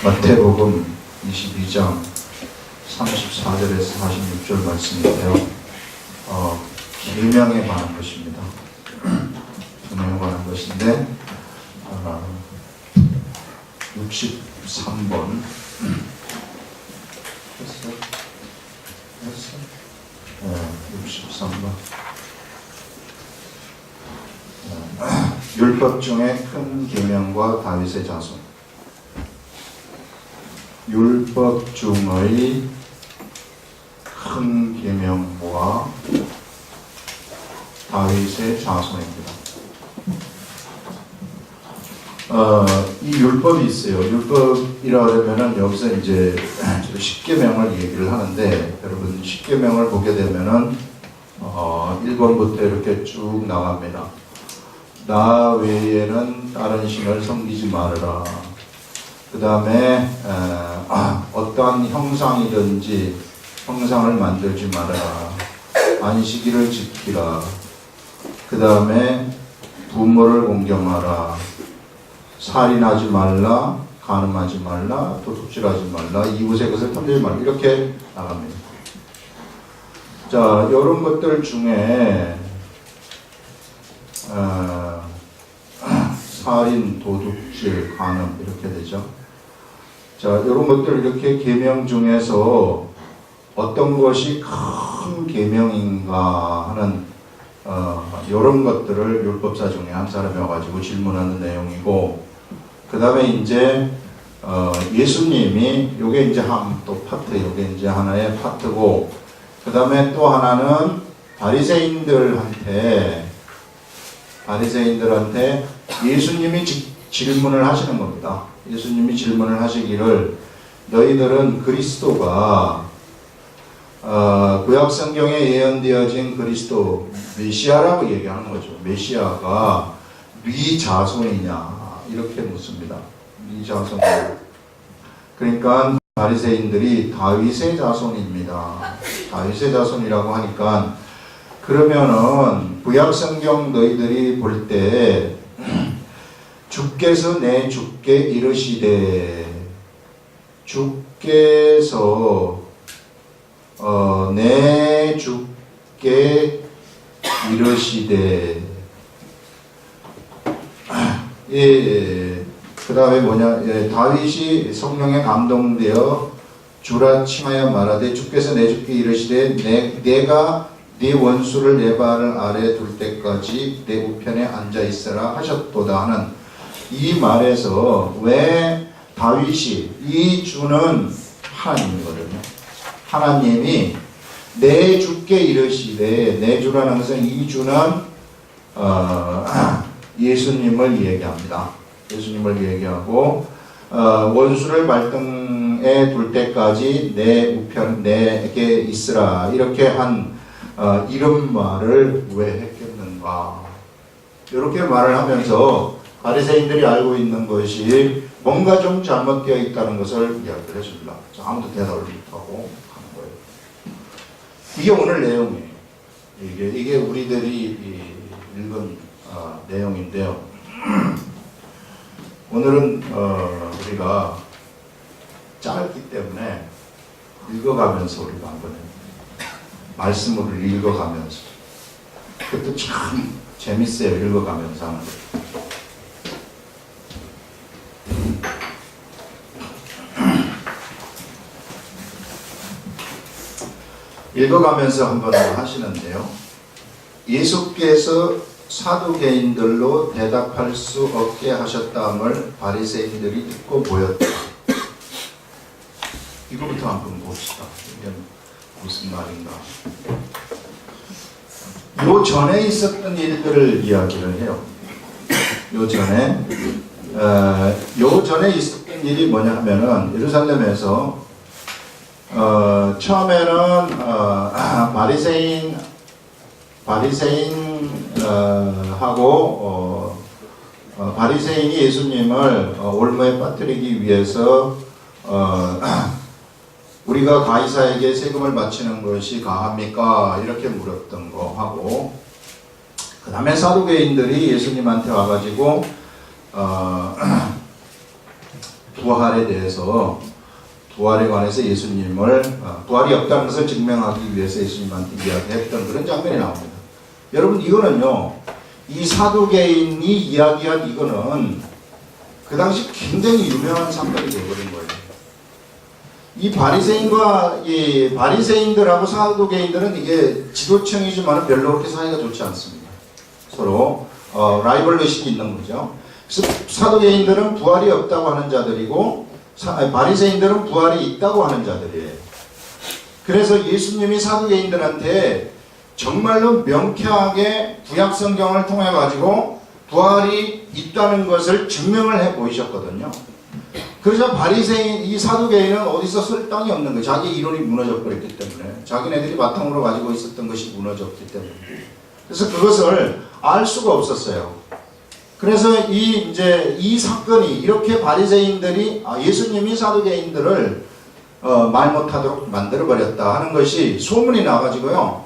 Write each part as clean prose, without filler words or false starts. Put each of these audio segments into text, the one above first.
마태복음 22장 34절에서 46절 말씀인데요. 계명에 관한 것입니다. 계명에 관한 것인데 63번 했어? 63번 율법 중에 큰 계명과 다윗의 자손. 율법 중의 큰 계명과 다윗의 자손입니다. 이 율법이 있어요. 율법이라 그러면은 여기서 이제 10계명을 얘기를 하는데, 여러분 10계명을 보게 되면은 1번부터 이렇게 쭉 나갑니다. 나 외에는 다른 신을 섬기지 말아라. 그 다음에 어떠한 형상이든지 형상을 만들지 말아라. 안식일을 지키라. 그 다음에 부모를 공경하라. 살인하지 말라. 간음하지 말라. 도둑질하지 말라. 이웃의 것을 탐내지 말라. 이렇게 나갑니다. 자, 이런 것들 중에 살인, 도둑질, 간음 이렇게 되죠. 자, 이런 것들 이렇게 계명 중에서 어떤 것이 큰 계명인가 하는 이런 것들을 율법사 중에 한 사람이 와가지고 질문하는 내용이고, 그 다음에 이제 예수님이 요게 이제 한 또 파트, 요게 이제 하나의 파트고, 그 다음에 또 하나는 바리새인들한테 예수님이 질문을 하시는 겁니다. 예수님이 질문을 하시기를, 너희들은 그리스도가 구약 성경에 예언되어진 그리스도 메시아라고 얘기하는 거죠. 메시아가 네 자손이냐 이렇게 묻습니다. 네 자손이냐. 그러니까 바리새인들이 다윗의 자손입니다. 다윗의 자손이라고 하니까, 그러면은 구약 성경 너희들이 볼 때 주께서 내 주께 이르시되, 주께서 내 주께 이르시되, 그 다음에 뭐냐, 다윗이 성령에 감동되어 주라 칭하여 말하되, 주께서 내 주께 이르시되 내가 네 원수를 내 발 아래 둘 때까지 내 우편에 앉아 있으라 하셨도다 하는 이 말에서, 왜 다윗이, 이 주는 하나님이거든요. 하나님이 내 주께 이르시되, 내 주라는 것은 이 주는 예수님을 얘기합니다. 예수님을 얘기하고, 원수를 발등에 둘 때까지 내 우편 내게 있으라 이렇게 한 이런 말을 왜 했겠는가, 이렇게 말을 하면서 바리새인들이 알고 있는 것이 뭔가 좀 잘못되어 있다는 것을 이야기를 해줍니다. 아무도 대답을 못하고 하는 거예요. 이게 오늘 내용이에요. 이게 우리들이 읽은 내용인데요. 오늘은 우리가 짧기 때문에 읽어가면서 우리가 한번 말씀을 읽어가면서, 그것도 참 재밌어요. 읽어가면서 하는 거. 읽어가면서 한번 하시는데요. 예수께서 사두개인들로 대답할 수 없게 하셨다함을 바리새인들이 듣고 모였다. 이거부터 한번 봅시다. 이게 무슨 말인가. 요 전에 있었던 일들을 이야기를 해요. 요 전에 있었던 일이 뭐냐 하면은, 예루살렘에서 처음에는 바리새인이 예수님을 올무에 빠뜨리기 위해서 우리가 가이사에게 세금을 바치는 것이 가합니까? 이렇게 물었던 거 하고, 그 다음에 사두개인들이 예수님한테 와가지고 부활에 대해서 부활에 관해서 예수님을 부활이 없다는 것을 증명하기 위해서 예수님한테 이야기했던 그런 장면이 나옵니다. 여러분 이거는요 이 사두개인이 이야기한 이거는 그 당시 굉장히 유명한 사건이 되어버린 거예요. 이 바리새인들하고 사두개인들은 이게 지도층이지만 별로 그렇게 사이가 좋지 않습니다. 서로 라이벌 의식이 있는 거죠. 그래서 사두개인들은 부활이 없다고 하는 자들이고 바리새인들은 부활이 있다고 하는 자들이에요. 그래서 예수님이 사두개인들한테 정말로 명쾌하게 구약 성경을 통해 가지고 부활이 있다는 것을 증명을 해 보이셨거든요. 그러자 바리새인 이 사두개인은 어디서 쓸 땅이 없는 거예요. 자기 이론이 무너져 버렸기 때문에 자기네들이 바탕으로 가지고 있었던 것이 무너졌기 때문에 그래서 그것을 알 수가 없었어요. 그래서 이 사건이 이렇게 바리새인들이 예수님이 사두개인들을 말 못하도록 만들어 버렸다 하는 것이 소문이 나가지고요.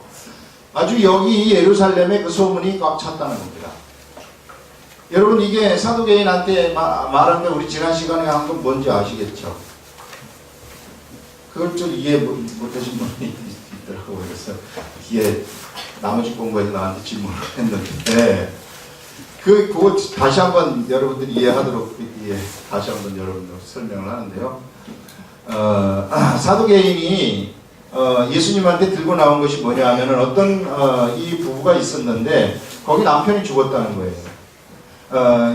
아주 여기 예루살렘에 그 소문이 꽉 찼다는 겁니다. 여러분 이게 사두개인한테 말한 게 우리 지난 시간에 한 건 뭔지 아시겠죠? 그걸 좀 이해 못하신 분이 있더라고요. 그래서 뒤에 나머지 공부에서 나한테 질문을 했는데 그거 다시 한번 여러분들이 이해하도록 다시 한번 여러분들 설명을 하는데요. 사두개인이 예수님한테 들고 나온 것이 뭐냐 하면은 어떤 이 부부가 있었는데 거기 남편이 죽었다는 거예요.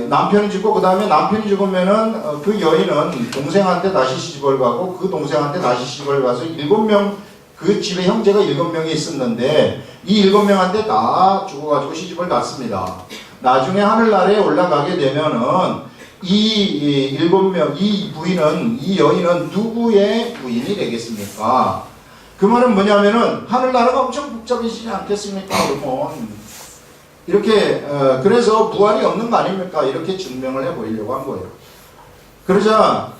남편이 죽고 그 다음에 남편이 죽으면은 그 여인은 동생한테 다시 시집을 가고 그 동생한테 다시 시집을 가서 7명 그 집에 형제가 7명이 있었는데 이 7명한테 다 죽어가지고 시집을 갔습니다. 나중에 하늘나라에 올라가게 되면은 이 7명 이 부인은 이 여인은 누구의 부인이 되겠습니까? 그 말은 뭐냐면은 하늘나라가 엄청 복잡해지지 않겠습니까? 그러면 이렇게 그래서 부활이 없는 거 아닙니까? 이렇게 증명을 해 보이려고 한 거예요. 그러자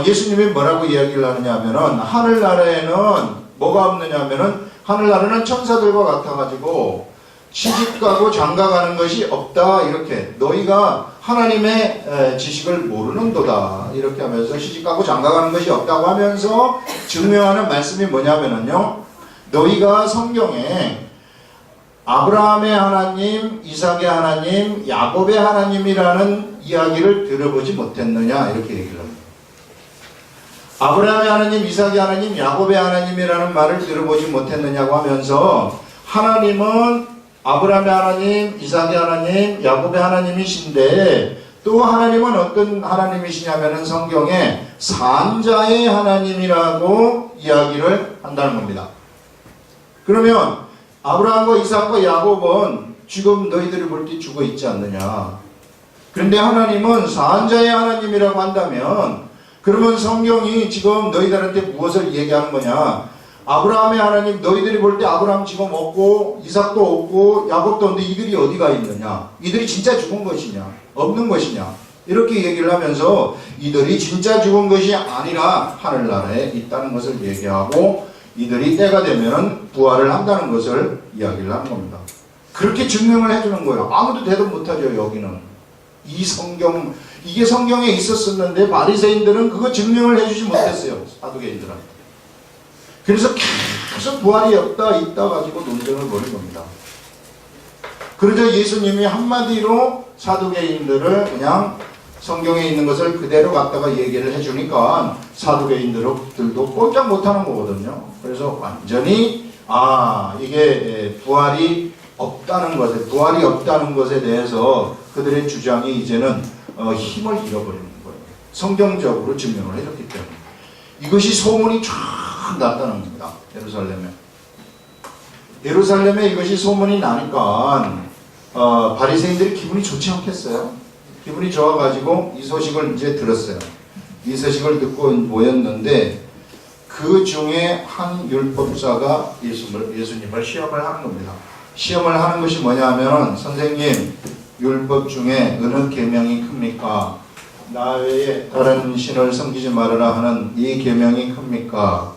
예수님이 뭐라고 이야기를 하느냐 하면은 하늘나라에는 뭐가 없느냐 하면은 하늘나라는 천사들과 같아가지고 시집가고 장가가는 것이 없다. 이렇게 너희가 하나님의 지식을 모르는도다. 이렇게 하면서 시집가고 장가가는 것이 없다고 하면서 증명하는 말씀이 뭐냐면은요. 너희가 성경에 아브라함의 하나님, 이삭의 하나님, 야곱의 하나님이라는 이야기를 들어보지 못했느냐 이렇게 얘기를 합니다. 아브라함의 하나님, 이삭의 하나님, 야곱의 하나님이라는 말을 들어보지 못했느냐고 하면서 하나님은 아브라함의 하나님, 이삭의 하나님, 야곱의 하나님이신데 또 하나님은 어떤 하나님이시냐면은 성경에 산자의 하나님이라고 이야기를 한다는 겁니다. 그러면 아브라함과 이삭과 야곱은 지금 너희들이 볼 때 죽어 있지 않느냐. 그런데 하나님은 산자의 하나님이라고 한다면 그러면 성경이 지금 너희들한테 무엇을 얘기하는 거냐. 아브라함의 하나님 너희들이 볼 때 아브라함 지금 없고 이삭도 없고 야곱도 없는데 이들이 어디가 있느냐. 이들이 진짜 죽은 것이냐 없는 것이냐 이렇게 얘기를 하면서 이들이 진짜 죽은 것이 아니라 하늘나라에 있다는 것을 얘기하고 이들이 때가 되면 부활을 한다는 것을 이야기를 하는 겁니다. 그렇게 증명을 해주는 거예요. 아무도 대답 못하죠. 여기는 이 성경 이게 성경에 있었었는데 바리새인들은 그거 증명을 해주지 못했어요. 사두개인들한테. 그래서 계속 부활이 없다 있다 가지고 논쟁을 벌인 겁니다. 그러자 예수님이 한마디로 사두개인들을 그냥 성경에 있는 것을 그대로 갖다가 얘기를 해주니까 사두개인들도 꼼짝 못하는 거거든요. 그래서 완전히 이게 부활이 없다는 것에 대해서 그들의 주장이 이제는 힘을 잃어버리는 거예요. 성경적으로 증명을 해줬기 때문에 이것이 소문이 쫙 났다는 겁니다. 예루살렘에 이것이 소문이 나니까 바리새인들이 기분이 좋지 않겠어요? 기분이 좋아가지고 이 소식을 이제 들었어요. 이 소식을 듣고 모였는데 그 중에 한 율법사가 예수님을 시험을 하는 겁니다. 시험을 하는 것이 뭐냐면 선생님 율법 중에 어느 계명이 큽니까? 나 외에 다른 신을 섬기지 말아라 하는 이 계명이 큽니까?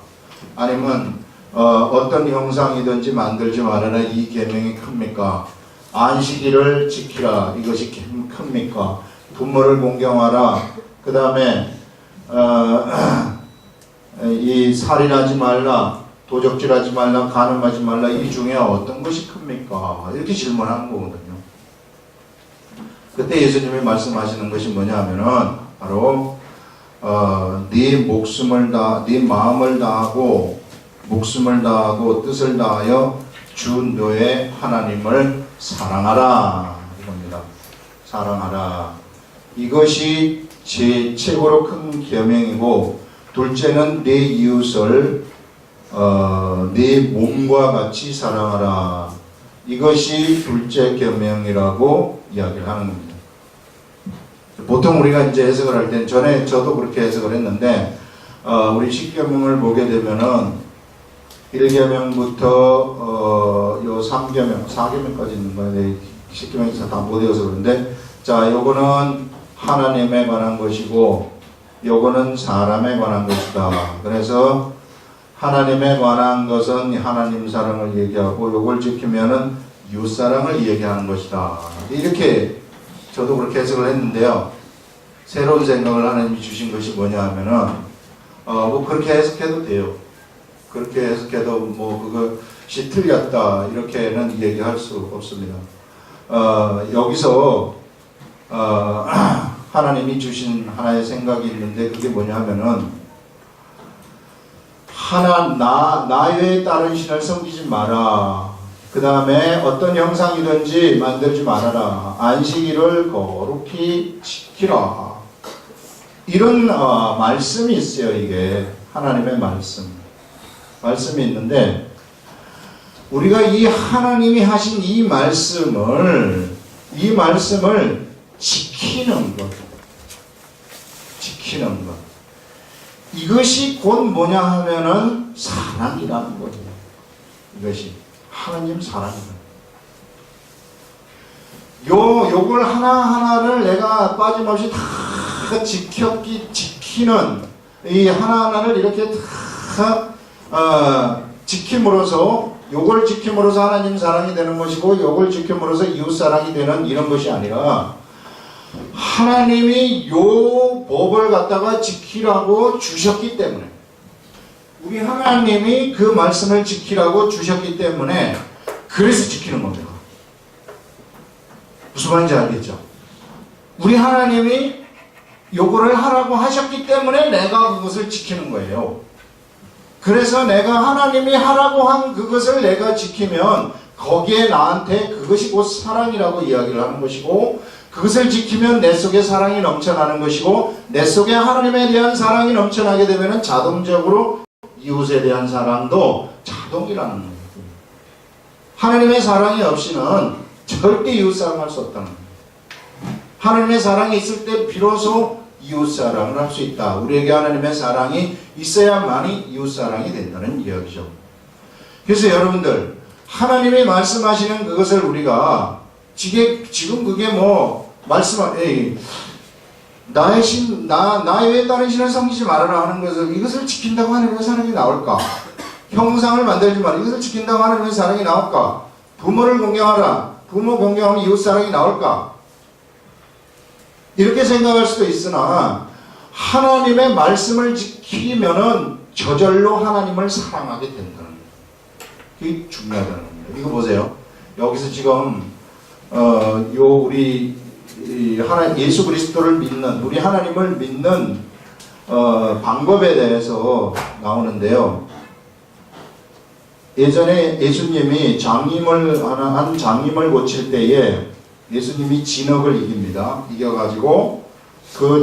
아니면 어떤 형상이든지 만들지 말아라 이 계명이 큽니까? 안식일을 지키라 이것이 큽니까? 부모를 공경하라 그 다음에 이 살인하지 말라, 도적질하지 말라, 간음하지 말라, 이 중에 어떤 것이 큽니까? 이렇게 질문하는 거거든요. 그때 예수님이 말씀하시는 것이 뭐냐면은 바로 네 목숨을 다, 네 마음을 다하고 목숨을 다하고 뜻을 다하여 주 너의 하나님을 사랑하라 이겁니다. 사랑하라. 이것이 최고로 큰 계명이고, 둘째는 내 이웃을 내 몸과 같이 사랑하라. 이것이 둘째 계명이라고 이야기를 하는 겁니다. 보통 우리가 이제 해석을 할 때는, 전에 저도 그렇게 해석을 했는데, 우리 10계명을 보게 되면은 1계명부터 요 3계명, 4계명까지 있는 거예요. 10계명에서 다 못 외워서 그런데, 자, 요거는 하나님에 관한 것이고, 요거는 사람에 관한 것이다. 그래서 하나님에 관한 것은 하나님 사랑을 얘기하고, 요걸 지키면은 이웃사랑을 얘기하는 것이다. 이렇게 저도 그렇게 해석을 했는데요. 새로운 생각을 하나님이 주신 것이 뭐냐 하면은, 뭐 그렇게 해석해도 돼요. 그렇게 해석해도 뭐 그것이 틀렸다, 이렇게는 얘기할 수 없습니다. 여기서, 하나님이 주신 하나의 생각이 있는데, 그게 뭐냐 하면은, 나 외에 다른 신을 섬기지 마라. 그 다음에 어떤 형상이든지 만들지 말아라. 안식일을 거룩히 지키라. 이런 말씀이 있어요. 이게 하나님의 말씀이 있는데, 우리가 이 하나님이 하신 이 말씀을 지키는 것. 이것이 곧 뭐냐 하면은 사랑이라는 거예요. 이것이 하나님 사랑이다. 요걸 하나하나를 내가 빠짐없이 다 지키는 이 하나하나를 이렇게 다 지킴으로써, 요걸 지킴으로써 하나님 사랑이 되는 것이고, 요걸 지킴으로써 이웃 사랑이 되는 이런 것이 아니라, 하나님이 요 법을 갖다가 지키라고 주셨기 때문에, 우리 하나님이 그 말씀을 지키라고 주셨기 때문에, 그래서 지키는 겁니다. 무슨 말인지 알겠죠? 우리 하나님이 요거를 하라고 하셨기 때문에 내가 그것을 지키는 거예요. 그래서 내가 하나님이 하라고 한 그것을 내가 지키면, 거기에 나한테 그것이 곧 사랑이라고 이야기를 하는 것이고, 그것을 지키면 내 속에 사랑이 넘쳐나는 것이고, 내 속에 하나님에 대한 사랑이 넘쳐나게 되면 자동적으로 이웃에 대한 사랑도 자동이라는 거예요. 하나님의 사랑이 없이는 절대 이웃 사랑할 수 없다는 거예요. 하나님의 사랑이 있을 때 비로소 이웃 사랑을 할 수 있다. 우리에게 하나님의 사랑이 있어야만이 이웃 사랑이 된다는 이야기죠. 그래서 여러분들, 하나님이 말씀하시는 그것을 우리가 지금 그게 뭐 나 외에 다른 신을 섬기지 말아라 하는 것을, 이것을 지킨다고 하나님의 사랑이 나올까? 형상을 만들지 마라, 이것을 지킨다고 하나님의 사랑이 나올까? 부모를 공경하라, 부모 공경하면 이웃 사랑이 나올까? 이렇게 생각할 수도 있으나, 하나님의 말씀을 지키면은 저절로 하나님을 사랑하게 된다는 거예요. 그게 중요하다는 겁니다. 이거 보세요. 여기서 지금 우리 예수 그리스도를 믿는, 우리 하나님을 믿는 방법에 대해서 나오는데요. 예전에 예수님이 한 장님을 고칠 때에 예수님이 진흙을 이깁니다. 이겨가지고 그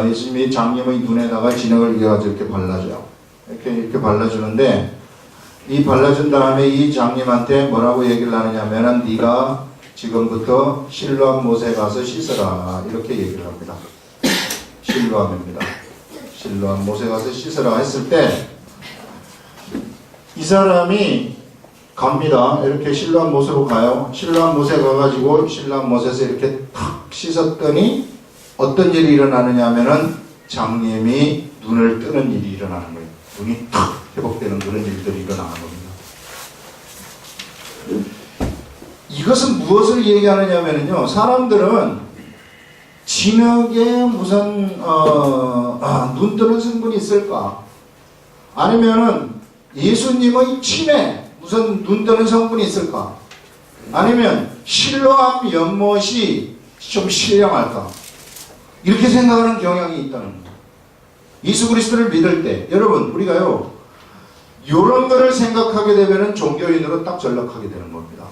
예수님이 장님의 눈에다가 진흙을 이겨가지고 이렇게 발라줘요. 이렇게 발라주는데, 이 발라준 다음에 이 장님한테 뭐라고 얘기를 하느냐면은, 네가 지금부터 실로암 못에 가서 씻어라, 이렇게 얘기를 합니다. 실로암입니다. 실로암 못에 가서 씻어라 했을 때, 이 사람이 갑니다. 이렇게 실로암 못으로 가요. 실로암 못에 가가지고 실로암 못에서 이렇게 탁 씻었더니 어떤 일이 일어나느냐 하면은, 장님이 눈을 뜨는 일이 일어나는 거예요. 눈이 탁 회복되는 그런 일들이 일어나는 겁니다. 이것은 무엇을 얘기하느냐 하면요, 사람들은 진흙에 무슨 눈 뜨는 성분이 있을까? 아니면은 예수님의 침에 무슨 눈 뜨는 성분이 있을까? 아니면 실로암 연못이 좀 신령할까? 이렇게 생각하는 경향이 있다는 거예요. 예수 그리스도를 믿을 때 여러분 우리가요 이런 거를 생각하게 되면 종교인으로 딱 전락하게 되는 겁니다.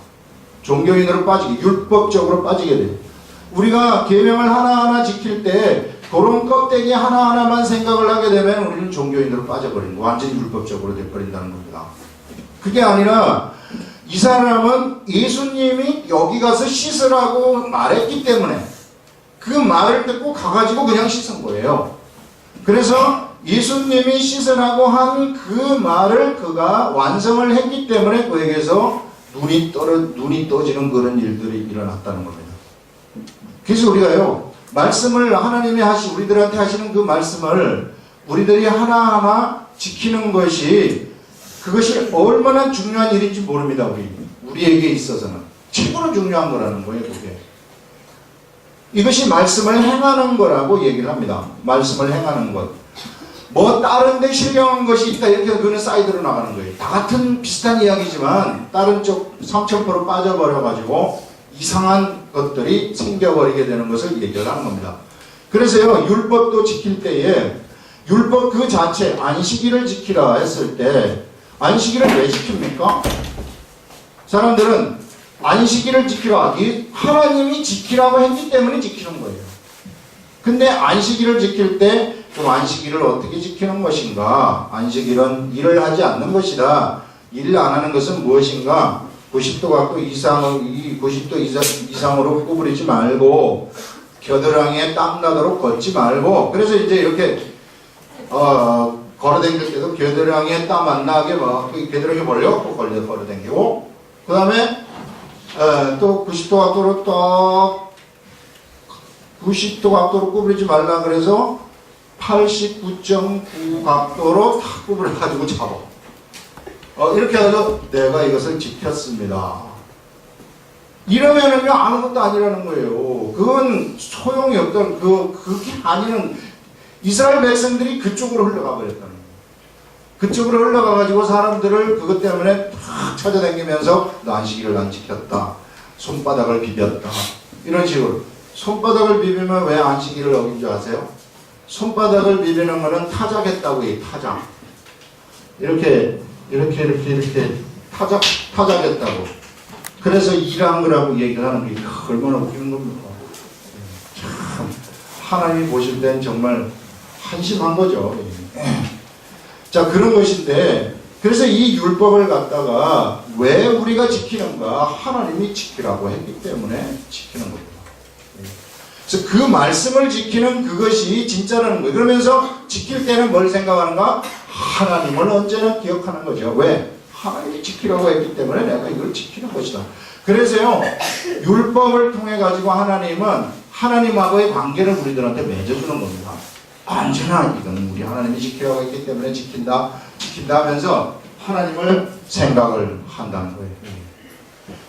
종교인으로 빠지게, 율법적으로 빠지게 돼요. 우리가 계명을 하나하나 지킬 때 그런 껍데기 하나하나만 생각을 하게 되면 우리는 종교인으로 빠져버리는 거, 완전히 율법적으로 돼버린다는 겁니다. 그게 아니라 이 사람은 예수님이 여기 가서 씻으라고 말했기 때문에 그 말을 듣고 가가지고 그냥 씻은 거예요. 그래서 예수님이 씻으라고 한 그 말을 그가 완성을 했기 때문에 그에게서 눈이 떠지는 그런 일들이 일어났다는 겁니다. 그래서 우리가요, 말씀을 하나님이 우리들한테 하시는 그 말씀을 우리들이 하나하나 지키는 것이 그것이 얼마나 중요한 일인지 모릅니다. 우리에게 있어서는 최고로 중요한 거라는 거예요. 그게 이것이 말씀을 행하는 거라고 얘기를 합니다. 말씀을 행하는 것. 뭐 다른 데 신령한 것이 있다 이렇게 그는 사이드로 나가는 거예요. 다 같은 비슷한 이야기지만 다른 쪽 3000% 빠져버려 가지고 이상한 것들이 생겨버리게 되는 것을 얘기를 하는 겁니다. 그래서요, 율법도 지킬 때에 율법 그 자체 안식일을 지키라 했을 때 안식일을 왜 지킵니까? 사람들은 안식일을 지키라, 하나님이 지키라고 했기 때문에 지키는 거예요. 근데 안식일을 지킬 때 그럼 안식일을 어떻게 지키는 것인가? 안식일은 일을 하지 않는 것이다. 일을 안 하는 것은 무엇인가? 90도 각도 이상으로 90도 이상으로 구부리지 말고 겨드랑이에 땀 나도록 걷지 말고, 그래서 이제 이렇게 걸어다닐 때도 겨드랑이에 땀 안 나게 막 겨드랑이 벌려갖고 걸어다니고, 그 다음에 또 90도 각도로 딱 90도 각도로 구부리지 말라 그래서 89.9 각도로 탁 구부려가지고 잡아. 이렇게 해서 내가 이것을 지켰습니다. 이러면은요, 아무것도 아니라는 거예요. 그건 소용이 없던, 그게 아니는, 이스라엘 백성들이 그쪽으로 흘러가 버렸다는 거예요. 그쪽으로 흘러가가지고 사람들을 그것 때문에 탁 찾아다니면서 너 안식일을 안 지켰다. 손바닥을 비볐다. 이런 식으로. 손바닥을 비비면 왜 안식일을 어긴 줄 아세요? 손바닥을 비비는 거는 타작했다고 해요. 타작. 이렇게 타작했다고. 그래서 일한 거라고 얘기를 하는 게 얼마나 웃기는 겁니까? 참, 하나님이 보실 땐 정말 한심한 거죠. 자, 그런 것인데, 그래서 이 율법을 갖다가 왜 우리가 지키는가? 하나님이 지키라고 했기 때문에 지키는 겁니다. 그래서 그 말씀을 지키는 그것이 진짜라는 거예요. 그러면서 지킬 때는 뭘 생각하는가? 하나님을 언제나 기억하는 거죠. 왜? 하나님이 지키라고 했기 때문에 내가 이걸 지키는 것이다. 그래서요, 율법을 통해 가지고 하나님은 하나님하고의 관계를 우리들한테 맺어주는 겁니다. 언제나 이건 우리 하나님이 지키라고 했기 때문에 지킨다 하면서 하나님을 생각을 한다는 거예요.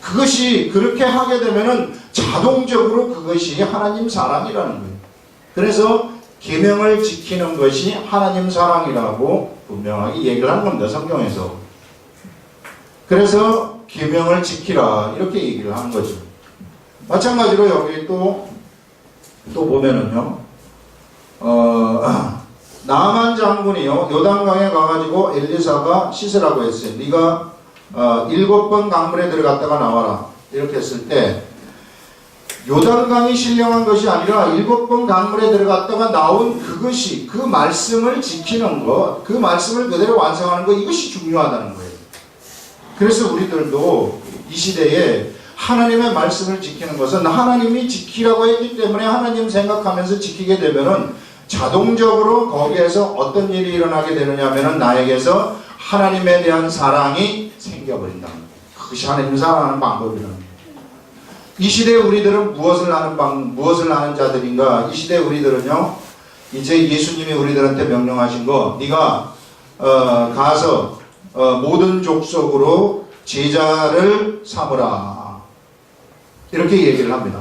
그것이 그렇게 하게 되면은 자동적으로 그것이 하나님 사랑이라는 거예요. 그래서 계명을 지키는 것이 하나님 사랑이라고 분명하게 얘기를 하는 겁니다. 성경에서. 그래서 계명을 지키라 이렇게 얘기를 하는 거죠. 마찬가지로 여기 또 보면은요, 나만 장군이요 요단강에 가가지고 엘리사가 씻으라고 했어요. 네가 7번 강물에 들어갔다가 나와라 이렇게 했을 때 요단강이 신령한 것이 아니라 7번 강물에 들어갔다가 나온 그것이, 그 말씀을 지키는 것, 그 말씀을 그대로 완성하는 것, 이것이 중요하다는 거예요. 그래서 우리들도 이 시대에 하나님의 말씀을 지키는 것은 하나님이 지키라고 했기 때문에 하나님 생각하면서 지키게 되면은 자동적으로 거기에서 어떤 일이 일어나게 되느냐 하면은 나에게서 하나님에 대한 사랑이 생겨버린다는 거예요. 그것이 하나님 사랑하는 방법이라는 거예요. 이 시대에 우리들은 무엇을 하는 자들인가? 이 시대에 우리들은요, 이제 예수님이 우리들한테 명령하신 거, 네가 가서 모든 족속으로 제자를 삼으라 이렇게 얘기를 합니다.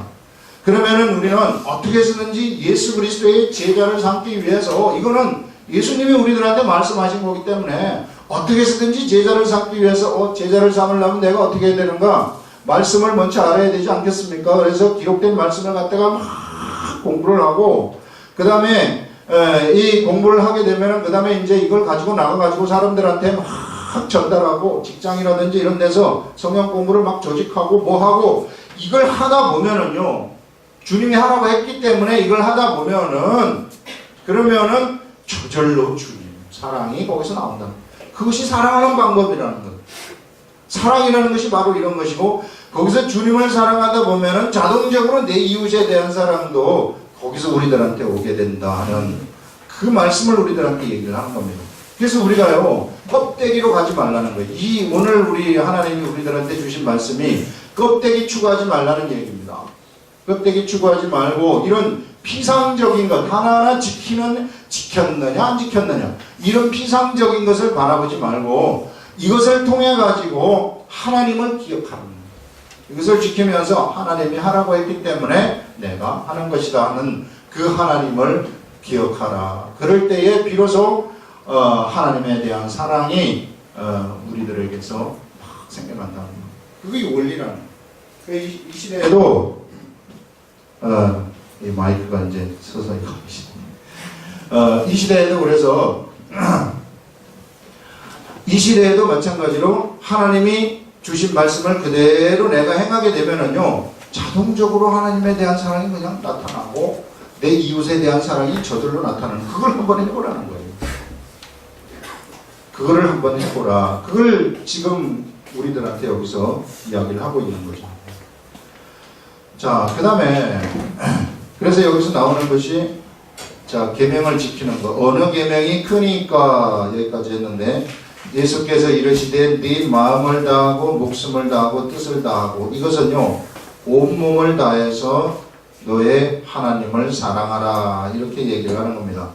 그러면은 우리는 어떻게 해서든지 예수 그리스도의 제자를 삼기 위해서, 이거는 예수님이 우리들한테 말씀하신 거기 때문에 어떻게 해서든지 제자를 삼기 위해서 제자를 삼으려면 내가 어떻게 해야 되는가? 말씀을 먼저 알아야 되지 않겠습니까? 그래서 기록된 말씀을 갖다가 막 공부를 하고, 그 다음에 이 공부를 하게 되면은 그 다음에 이제 이걸 가지고 나가가지고 사람들한테 막 전달하고, 직장이라든지 이런 데서 성경 공부를 막 조직하고 뭐 하고, 이걸 하다 보면은요, 주님이 하라고 했기 때문에 이걸 하다 보면은, 그러면은 저절로 주님 사랑이 거기서 나온다. 그것이 사랑하는 방법이라는 것. 사랑이라는 것이 바로 이런 것이고, 거기서 주님을 사랑하다 보면은 자동적으로 내 이웃에 대한 사랑도 거기서 우리들한테 오게 된다 하는 그 말씀을 우리들한테 얘기를 하는 겁니다. 그래서 우리가요, 껍데기로 가지 말라는 거예요. 이 오늘 우리 하나님이 우리들한테 주신 말씀이 껍데기 추구하지 말라는 얘기입니다. 껍데기 추구하지 말고, 이런 피상적인 것 하나하나 지켰느냐 안 지켰느냐, 이런 피상적인 것을 바라보지 말고 이것을 통해 가지고 하나님을 기억하는 거예요. 이것을 지키면서 하나님이 하라고 했기 때문에 내가 하는 것이다 하는 그 하나님을 기억하라. 그럴 때에 비로소 하나님에 대한 사랑이 우리들에게서 막 생겨난다는 거예요. 그게 원리라는 거예요. 이 시대에도 이 마이크가 이제 서서히 가기 시작합니다. 이 시대에도 그래서 이 시대에도 마찬가지로 하나님이 주신 말씀을 그대로 내가 행하게 되면은요, 자동적으로 하나님에 대한 사랑이 그냥 나타나고 내 이웃에 대한 사랑이 저절로 나타나는, 그걸 한번 해보라는 거예요. 그거를 한번 해보라. 그걸 지금 우리들한테 여기서 이야기를 하고 있는 거죠. 자, 그 다음에 그래서 여기서 나오는 것이, 자, 계명을 지키는 거. 어느 계명이 크니까 여기까지 했는데, 예수께서 이르시되 네 마음을 다하고 목숨을 다하고 뜻을 다하고, 이것은요 온몸을 다해서 너의 하나님을 사랑하라, 이렇게 얘기를 하는 겁니다.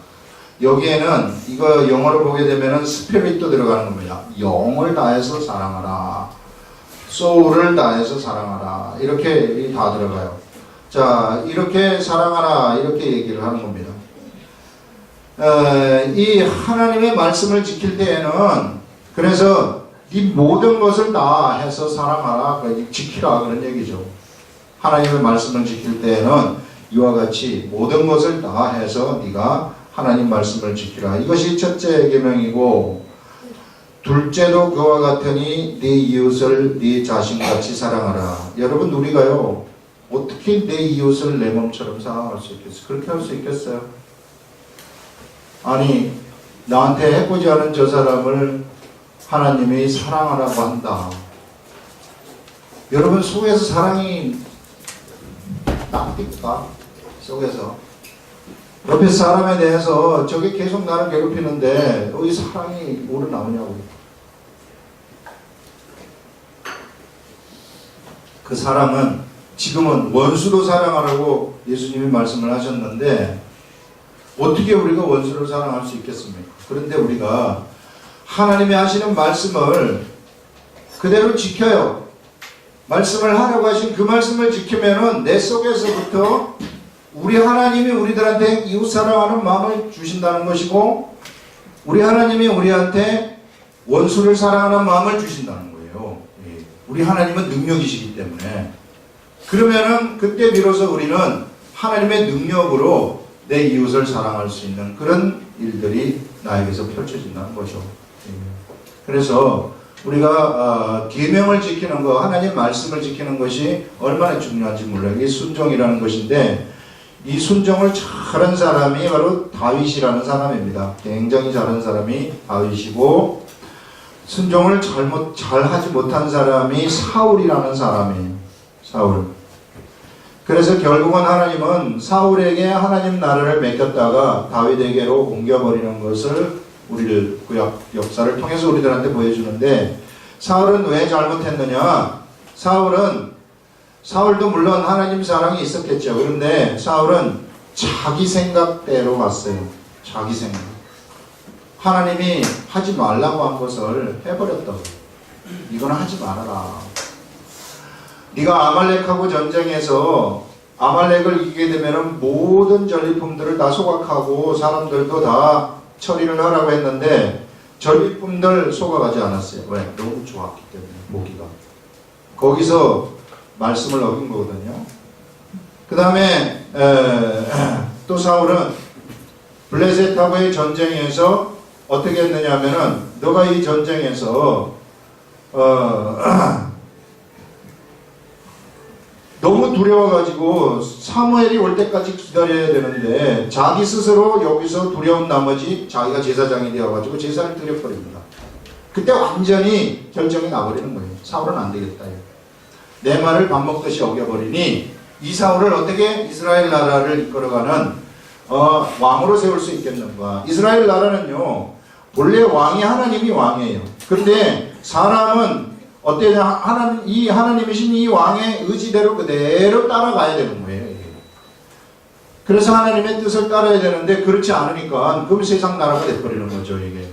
여기에는 이거 영어로 보게 되면은 스피릿도 들어가는 겁니다. 영을 다해서 사랑하라, 소울을 다해서 사랑하라, 이렇게 다 들어가요. 자, 이렇게 사랑하라, 이렇게 얘기를 하는 겁니다. 이 하나님의 말씀을 지킬 때에는, 그래서 이 모든 것을 다 해서 사랑하라, 지키라, 그런 얘기죠. 하나님의 말씀을 지킬 때에는 이와 같이 모든 것을 다 해서 네가 하나님 말씀을 지키라. 이것이 첫째 계명이고, 둘째도 그와 같으니 네 이웃을 네 자신같이 사랑하라. 여러분, 우리가요 어떻게 내 이웃을 내 몸처럼 사랑할 수 있겠어요? 그렇게 할 수 있겠어요? 아니, 나한테 해코지 않은 저 사람을 하나님이 사랑하라고 한다. 여러분, 속에서 사랑이 납니까? 속에서 옆에 사람에 대해서 저게 계속 나를 괴롭히는데 여기 사랑이 뭐로 나오냐고. 그 사랑은 지금은 원수로 사랑하라고 예수님이 말씀을 하셨는데, 어떻게 우리가 원수를 사랑할 수 있겠습니까? 그런데 우리가 하나님이 하시는 말씀을 그대로 지켜요. 말씀을 하라고 하신 그 말씀을 지키면은 내 속에서부터 우리 하나님이 우리들한테 이웃 사랑하는 마음을 주신다는 것이고, 우리 하나님이 우리한테 원수를 사랑하는 마음을 주신다는 거예요. 우리 하나님은 능력이시기 때문에. 그러면은 그때 비로소 우리는 하나님의 능력으로 내 이웃을 사랑할 수 있는 그런 일들이 나에게서 펼쳐진다는 거죠. 그래서 우리가 계명을 지키는 거, 하나님 말씀을 지키는 것이 얼마나 중요한지 몰라요. 이게 순종이라는 것인데, 이 순종을 잘한 사람이 바로 다윗이라는 사람입니다. 굉장히 잘한 사람이 다윗이고, 순종을 잘하지 못한 사람이 사울이라는 사람이에요. 사울. 그래서 결국은 하나님은 사울에게 하나님 나라를 맡겼다가 다윗에게로 옮겨버리는 것을 우리를 구약 역사를 통해서 우리들한테 보여주는데, 사울은 왜 잘못했느냐? 사울도 물론 하나님 사랑이 있었겠죠. 그런데 사울은 자기 생각대로 갔어요. 자기 생각. 하나님이 하지 말라고 한 것을 해버렸다고. 이거는 하지 말아라. 네가 아말렉하고 전쟁해서 아말렉을 이기게 되면은 모든 전리품들을 다 소각하고 사람들도 다 처리를 하라고 했는데 전리품들 소각하지 않았어요. 왜? 너무 좋았기 때문에 모기가. 거기서 말씀을 어긴 거거든요. 그 다음에 또 사울은 블레셋하고의 전쟁에서 어떻게 했느냐 하면은 너가 이 전쟁에서 너무 두려워가지고 사무엘이 올 때까지 기다려야 되는데 자기 스스로 여기서 두려운 나머지 자기가 제사장이 되어가지고 제사를 드려버립니다. 그때 완전히 결정이 나버리는 거예요. 사울은 안 되겠다. 내 말을 밥 먹듯이 어겨버리니 이 사울을 어떻게 이스라엘 나라를 이끌어가는 왕으로 세울 수 있겠는가. 이스라엘 나라는요 본래 왕이 하나님이 왕이에요. 그런데 사람은 어때냐? 이 하나님이신 이 왕의 의지대로 그대로 따라가야 되는 거예요. 이게. 그래서 하나님의 뜻을 따라야 되는데 그렇지 않으니까 그럼 세상 나라가 돼버리는 거죠. 이게.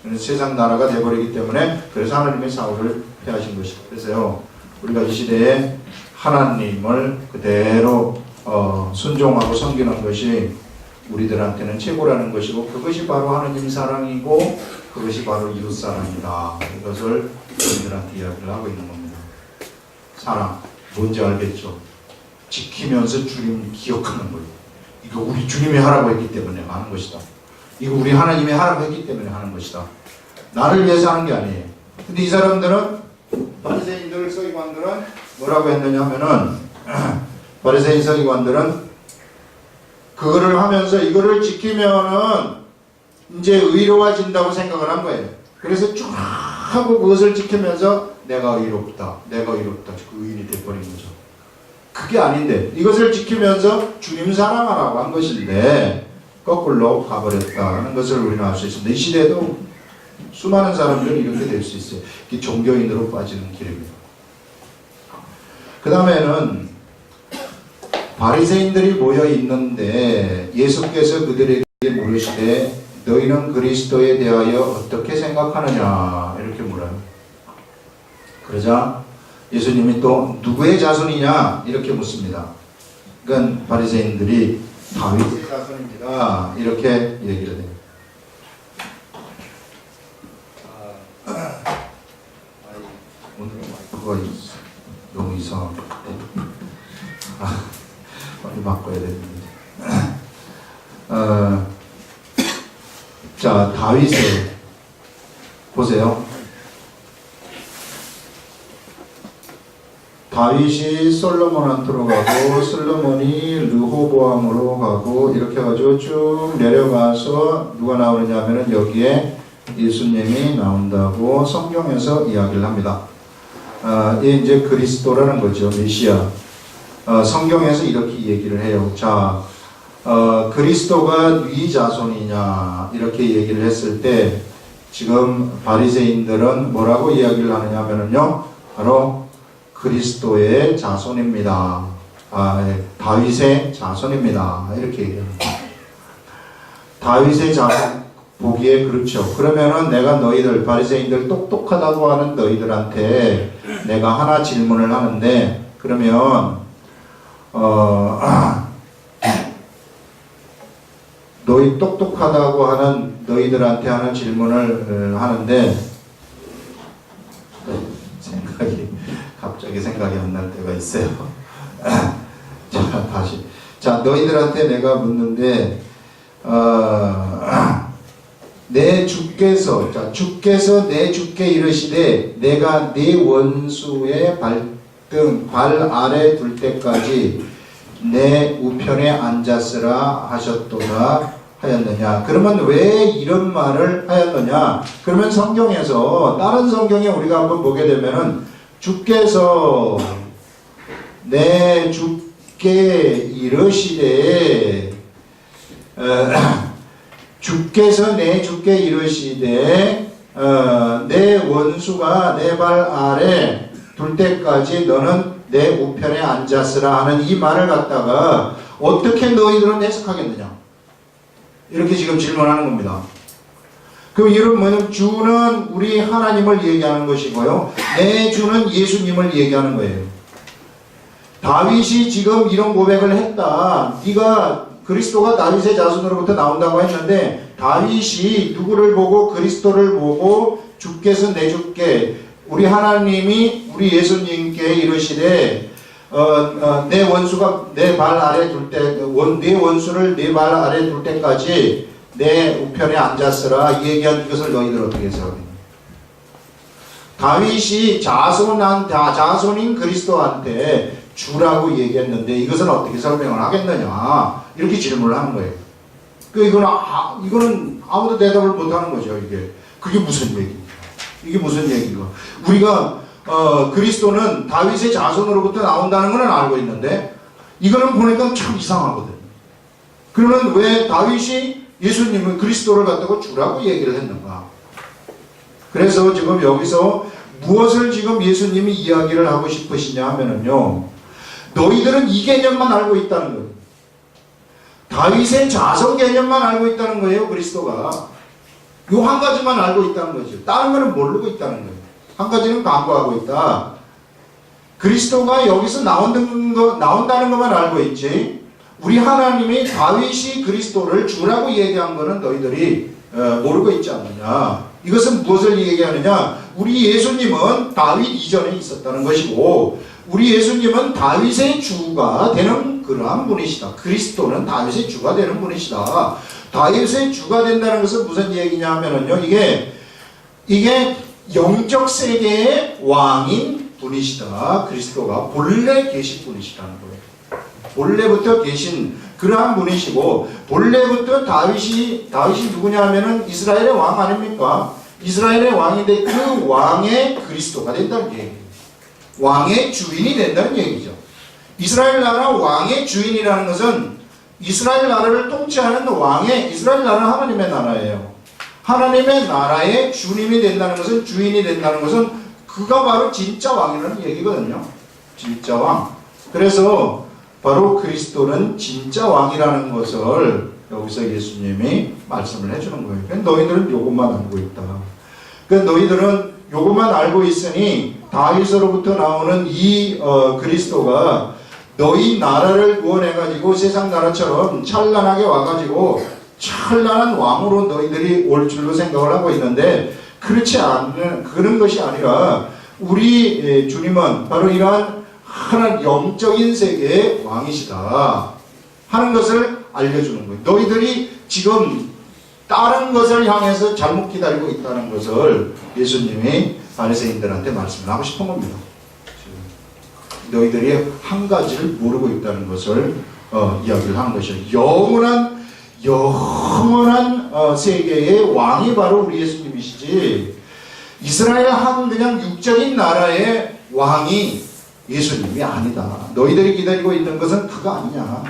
그래서 세상 나라가 돼버리기 때문에 그래서 하나님의 사울을 폐하신 것이고. 그래서요 우리가 이 시대에 하나님을 그대로 순종하고 섬기는 것이 우리들한테는 최고라는 것이고 그것이 바로 하나님 사랑이고 그것이 바로 이웃 사랑이다. 이것을 우리들한테 이야기를 하고 있는 겁니다. 사랑 뭔지 알겠죠? 지키면서 주님 기억하는 거예요. 이거 우리 주님이 하라고 했기 때문에 하는 것이다. 이거 우리 하나님이 하라고 했기 때문에 하는 것이다. 나를 위해서 하는 게 아니에요. 근데 이 사람들은 바리새인들 서기관들은 뭐라고 했느냐 하면은 바리새인 서기관들은 그거를 하면서 이거를 지키면은 이제 의로워진다고 생각을 한 거예요. 그래서 쭉 하고 그것을 지키면서 내가 의롭다. 내가 의롭다. 그 의인이 돼버린 거죠. 그게 아닌데 이것을 지키면서 주님 사랑하라고 한 것인데 거꾸로 가버렸다는 것을 우리는 알 수 있습니다. 이 시대에도 수많은 사람들은 이렇게 될 수 있어요. 이게 종교인으로 빠지는 길입니다. 그 다음에는 바리새인들이 모여 있는데 예수께서 그들에게 물으시되 너희는 그리스도에 대하여 어떻게 생각하느냐 이렇게 물어요. 그러자 예수님이 또 누구의 자손이냐 이렇게 묻습니다. 그러니까 바리새인들이 다윗의 자손입니다 이렇게 얘기를 해요. 오늘 마이크가 너무 이상하게 빨리 바꿔야 되는데. 자, 다윗의 보세요. 다윗이 솔로몬한테로 가고 솔로몬이 르호보암으로 가고 이렇게 해가지고 쭉 내려가서 누가 나오느냐 하면은 여기에 예수님이 나온다고 성경에서 이야기를 합니다. 이게 이제 그리스도라는 거죠. 메시아. 성경에서 이렇게 얘기를 해요. 자, 그리스도가 네 자손이냐 이렇게 얘기를 했을 때 지금 바리새인들은 뭐라고 이야기를 하느냐 하면은요 바로 그리스도의 자손입니다. 다윗의 자손입니다. 이렇게 얘기합니다. 다윗의 자손 보기에 그렇죠. 그러면은 내가 너희들 바리새인들 똑똑하다고 하는 너희들한테 내가 하나 질문을 하는데 그러면 너희 똑똑하다고 하는 너희들한테 하는 질문을 하는데 갑자기 생각이 안 날 때가 있어요. 자, 다시. 자, 너희들한테 내가 묻는데 내 주께서 주께서 내 주께 이르시되 내가 네 원수의 발 아래 둘 때까지 내 우편에 앉았으라 하셨도다 하였느냐. 그러면 왜 이런 말을 하였느냐. 그러면 성경에서 다른 성경에 우리가 한번 보게 되면은 주께서 내 주께 이르시되 주께서 내 주께 이르시되 내 원수가 내 발 아래 둘 때까지 너는 내 우편에 앉았으라 하는 이 말을 갖다가 어떻게 너희들은 해석하겠느냐 이렇게 지금 질문하는 겁니다. 그럼 이런 뭐냐면 주는 우리 하나님을 얘기하는 것이고요 내 주는 예수님을 얘기하는 거예요. 다윗이 지금 이런 고백을 했다. 네가 그리스도가 다윗의 자손으로부터 나온다고 했는데 다윗이 누구를 보고 그리스도를 보고 주께서 내 주께 우리 하나님이 우리 예수님께 이르시되 내 원수가 내 발 아래 둘 때 내 원수를 내 발 아래 둘 때까지 내 우편에 앉았으라 이 얘기한 이것을 너희들 어떻게 해석하느냐. 다윗이 자손인 그리스도한테 주라고 얘기했는데 이것은 어떻게 설명을 하겠느냐 이렇게 질문을 하는 거예요. 이거는 아무도 대답을 못하는 거죠. 그게 무슨 얘기입니까? 이게 무슨 얘기인가? 우리가 그리스도는 다윗의 자손으로부터 나온다는 것은 알고 있는데 이거는 보니까 참 이상하거든요. 그러면 왜 다윗이 예수님을 그리스도를 갖다가 주라고 얘기를 했는가? 그래서 지금 여기서 무엇을 지금 예수님이 이야기를 하고 싶으시냐 하면은요, 너희들은 이 개념만 알고 있다는 거예요. 다윗의 자손 개념만 알고 있다는 거예요. 그리스도가 요 한 가지만 알고 있다는 거죠. 다른 거는 모르고 있다는 거예요. 한 가지는 간과하고 있다. 그리스도가 여기서 나온다는 것만 알고 있지, 우리 하나님이 다윗이 그리스도를 주라고 얘기한 거는 너희들이 모르고 있지 않느냐. 이것은 무엇을 얘기하느냐? 우리 예수님은 다윗 이전에 있었다는 것이고 우리 예수님은 다윗의 주가 되는 그러한 분이시다. 그리스도는 다윗의 주가 되는 분이시다. 다윗의 주가 된다는 것은 무슨 얘기냐 하면은요, 이게 영적 세계의 왕인 분이시다. 그리스도가 본래 계신 분이시라는 거예요. 본래부터 계신 그러한 분이시고, 본래부터 다윗이 누구냐 하면은 이스라엘의 왕 아닙니까? 이스라엘의 왕인데 그 왕의 그리스도가 된다는 얘기예요. 왕의 주인이 된다는 얘기죠. 이스라엘 나라 왕의 주인이라는 것은 이스라엘 나라를 통치하는 이스라엘 나라는 하나님의 나라예요. 하나님의 나라의 주님이 된다는 것은, 주인이 된다는 것은 그가 바로 진짜 왕이라는 얘기거든요. 진짜 왕. 그래서 바로 그리스도는 진짜 왕이라는 것을 여기서 예수님이 말씀을 해주는 거예요. 그러니까 너희들은 요것만 알고 있다. 그러니까 너희들은 요것만 알고 있으니 다윗으로부터 나오는 이 그리스도가 너희 나라를 구원해가지고 세상 나라처럼 찬란하게 와가지고 찬란한 왕으로 너희들이 올 줄로 생각을 하고 있는데, 그렇지 않은 그런 것이 아니라 우리 주님은 바로 이러한 하나님 영적인 세계의 왕이시다 하는 것을 알려주는 거예요. 너희들이 지금 다른 것을 향해서 잘못 기다리고 있다는 것을 예수님이 바리새인들한테 말씀을 하고 싶은 겁니다. 너희들이 한 가지를 모르고 있다는 것을 이야기를 하는 것이죠. 영원한 세계의 왕이 바로 우리 예수님이시지, 이스라엘 한 그냥 육적인 나라의 왕이 예수님이 아니다. 너희들이 기다리고 있는 것은 그가 아니냐.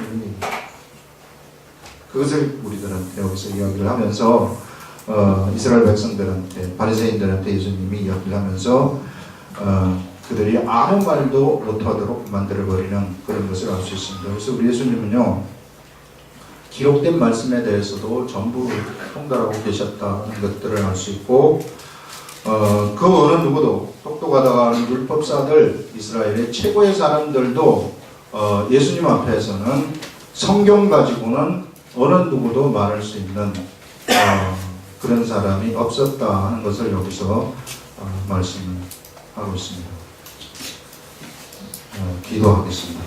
그것을 우리들한테 여기서 이야기를 하면서 이스라엘 백성들한테, 바리새인들한테 예수님이 이야기를 하면서 그들이 아무 말도 못하도록 만들어버리는 그런 것을 알 수 있습니다. 그래서 우리 예수님은요, 기록된 말씀에 대해서도 전부 통달하고 계셨다는 것들을 알 수 있고, 그 어느 누구도, 똑똑하다가 하는 율법사들, 이스라엘의 최고의 사람들도 예수님 앞에서는 성경 가지고는 어느 누구도 말할 수 있는 그런 사람이 없었다 하는 것을 여기서 말씀을 하고 있습니다. 기도하겠습니다.